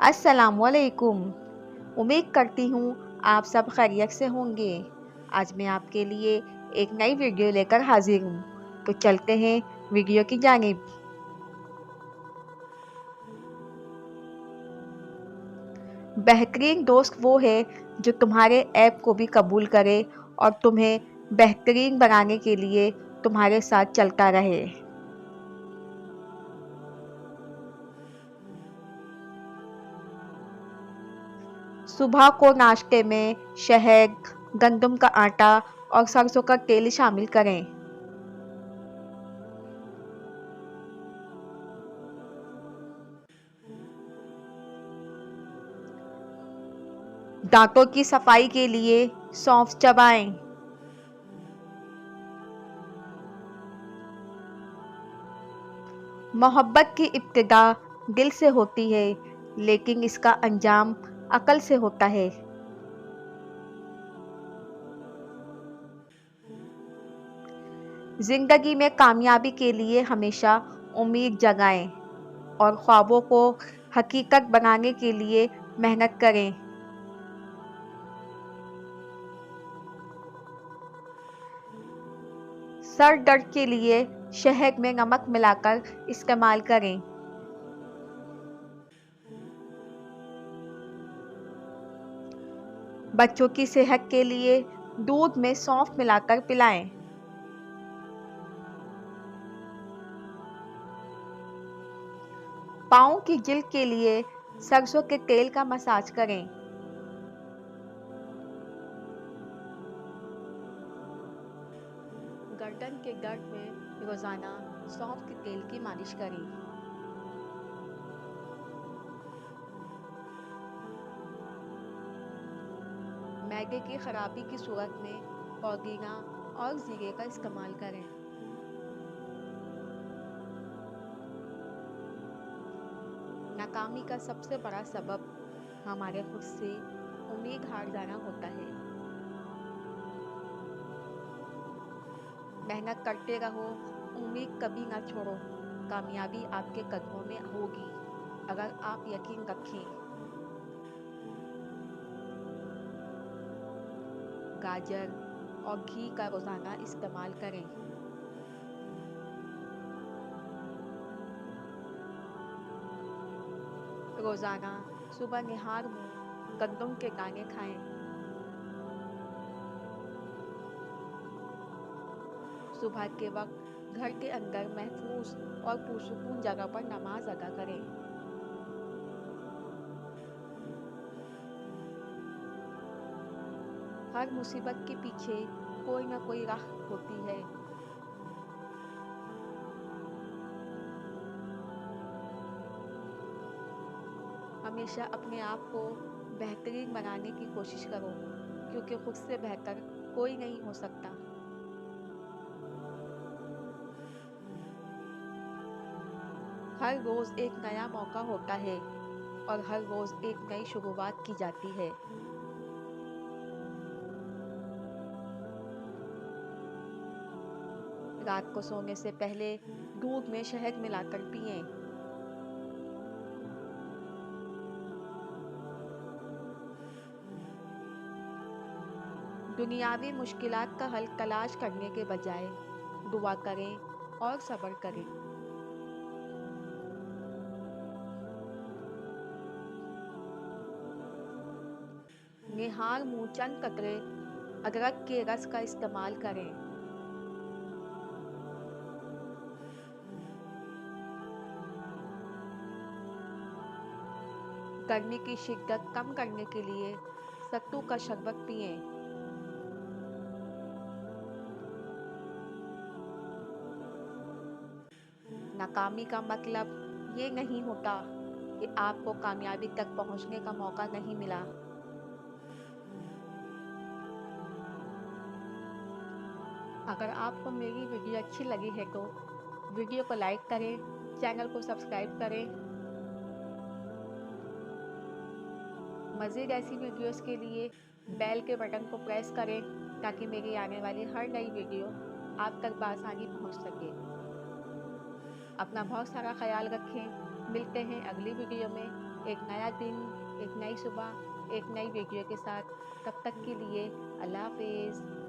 अस्सलामुअलैकुम। उम्मीद करती हूँ आप सब खैरियत से होंगे। आज मैं आपके लिए एक नई वीडियो लेकर हाजिर हूँ। तो चलते हैं वीडियो की जानिब। बेहतरीन दोस्त वो है जो तुम्हारे ऐप को भी कबूल करे और तुम्हें बेहतरीन बनाने के लिए तुम्हारे साथ चलता रहे। सुबह को नाश्ते में शहद, गंदम का आटा और सरसों का तेल शामिल करें। दांतों की सफाई के लिए सौंफ चबाएं। मोहब्बत की इब्तिदा दिल से होती है, लेकिन इसका अंजाम अकल से होता है। जिंदगी में कामयाबी के लिए हमेशा उम्मीद जगाएं और ख्वाबों को हकीकत बनाने के लिए मेहनत करें। सर दर्द के लिए शहद में नमक मिलाकर इस्तेमाल करें। बच्चों की सेहत के लिए दूध में सौंफ मिलाकर पिलाएं। पाँव की जिल्द के लिए सरसों के तेल का मसाज करें। गर्दन के दर्द में रोजाना सौंफ के तेल की मालिश करें। मैदे की खराबी की सूरत में पुदीना और जीरे का इस्तेमाल करें। नाकामी का सबसे बड़ा सबब हमारे खुद से उम्मीद हार जाना होता है। मेहनत करते रहो, उम्मीद कभी ना छोड़ो। कामयाबी आपके कदमों में होगी अगर आप यकीन रखें। गाजर और घी का रोजाना इस्तेमाल करें। रोजाना सुबह निहार मुंह गंदम के दाने खाएं। सुबह के वक्त घर के अंदर महफूज और पुरसुकून जगह पर नमाज अदा करें। हर मुसीबत के पीछे कोई ना कोई राह होती है। हमेशा अपने आप को बेहतरीन बनाने की कोशिश करो, क्योंकि खुद से बेहतर कोई नहीं हो सकता। हर रोज एक नया मौका होता है और हर रोज एक नई शुरुआत की जाती है। रात को सोने से पहले दूध में शहद मिलाकर पिएं। दुनियावी मुश्किलात का हल तलाश करने के बजाय दुआ करें और सब्र करें। निहार मुंह चंद कतरे अदरक के रस का इस्तेमाल करें। गर्मी की शिद्दत कम करने के लिए सत्तू का शरबत पिएं। नाकामी का मतलब ये नहीं होता कि आपको कामयाबी तक पहुंचने का मौका नहीं मिला। अगर आपको मेरी वीडियो अच्छी लगी है तो वीडियो को लाइक करें, चैनल को सब्सक्राइब करें। मज़ीद ऐसी वीडियोस के लिए बेल के बटन को प्रेस करें ताकि मेरी आने वाली हर नई वीडियो आप तक बआसानी पहुंच सके। अपना बहुत सारा ख्याल रखें। मिलते हैं अगली वीडियो में। एक नया दिन, एक नई सुबह, एक नई वीडियो के साथ। तब तक के लिए अल्लाह हाफ़िज़।